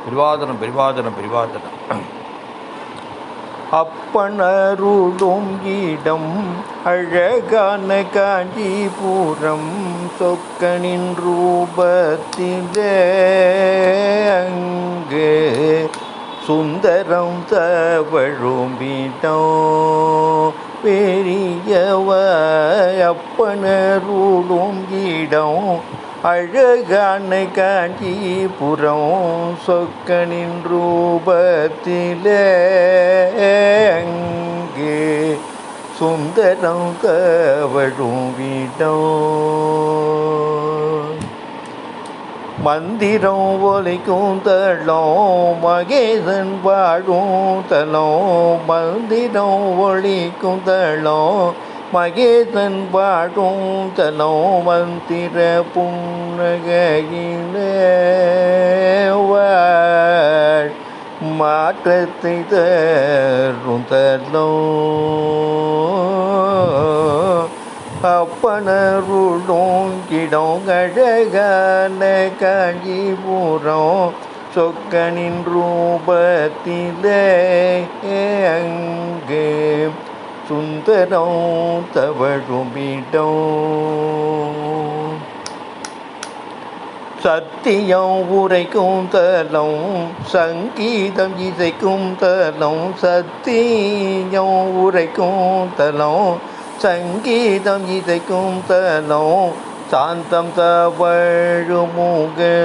பிரிவாதனம் பிரிவாதனம் பிரிவாதனம். அப்பனருளும் இடம் அழகான காஞ்சிபுரம் சொக்கனின் ரூபத்திலே அங்கு சுந்தரம் தவழும் இடம் பெரியவ. அப்பனருளும் இடம் அழகான காஞ்சிபுரம் சொக்கனின் ரூபத்திலே அங்கே சுந்தரம் தவழும் இடம். மந்திரம் ஒலிக்கும் தலம் மகேசன் வாழும் தலம். மந்திரம் ஒலிக்கும் தலம் மகேசன் வாழும் தலம். மந்திர புன்னகையிலே மாற்றத்தை தரும் தலம். அப்பனருளும் இடம் அழகான காஞ்சிபுரம் சொக்கனின் ரூபத்திலே அங்கே சுந்தரம் தவழும் இடம். சத்தியம் உரைக்கும் தலம் சங்கீதம் இசைக்கும் தலம். சத்தியம் உரைக்கும் தலம் சங்கீதம் இசைக்கும் தலம். சாந்தம் தவழும் முகத்தோடனே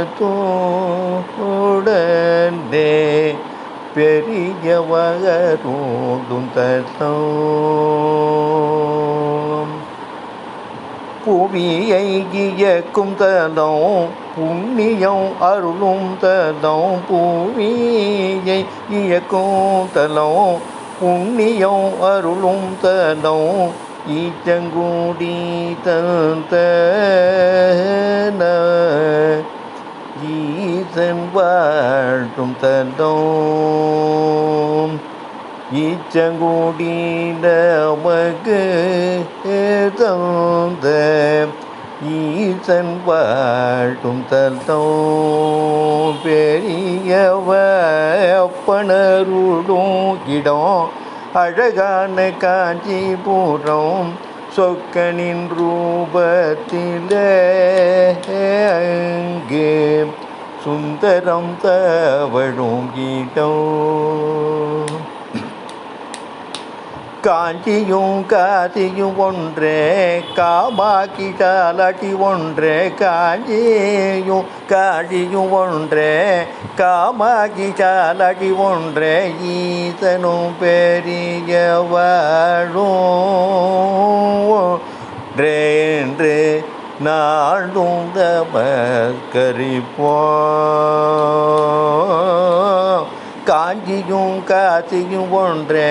பெரியவரோடும் தலம். புவியை இயக்கும் தலம் புண்ணியம் அருளும் தலம். புவியை இயக்கும் தலம் புண்ணியம் அருளும் தலம். ஈச்சங்குடி தந்தன ஈசன் வாழும் தலம். ஈச்சங்குடி நமக்கு தந்த ஈசன் வாழும் தலம். பெரியவ அப்பனருளும் இடம் அழகான காஞ்சிபுரம் சொக்கனின் ரூபத்திலே அங்கே சுந்தரம் தவழும் இடம். காஞ்சியும் காசியும் ஒன்றே காமாட்சி சாலாட்டி ஒன்றே. காஞ்சியும் காசியும் ஒன்றே காமாட்சி சாலாட்டி ஒன்றே. ஈசனும் பெரியவாழும் என்று நாளும் நமஸ்கரிப்போம். காஞ்சியும் காசியும் ஒன்றே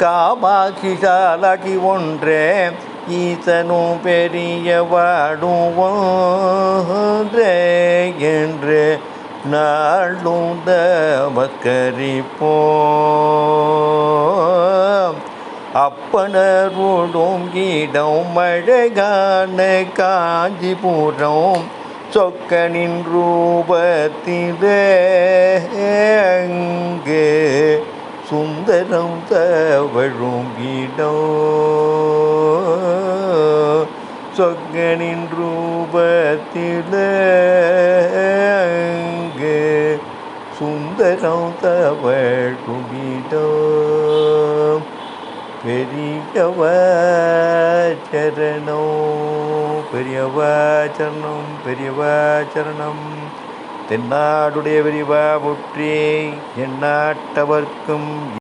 காமாட்சி சாலாட்டி ஒன்றே. ஈசனும் பெரியவாடும் ஒன்றே என்று நாளும் நமஸ்கரிப்போம். அப்பனருளும் இடம் அழகான காஞ்சிபுரம் சொக்கனின் ரூபத்திலே அங்கே சுந்தரம் தவழும் இடம். சொக்கனின் ரூபத்திலே அங்கே சுந்தரம் தவழும் இடம். பெரியவ சரணம் பெரியவ சரணம் பெரியவ சரணம். தென்னாடுடைய விரிவா போற்றி எந்நாட்டவர்க்கும்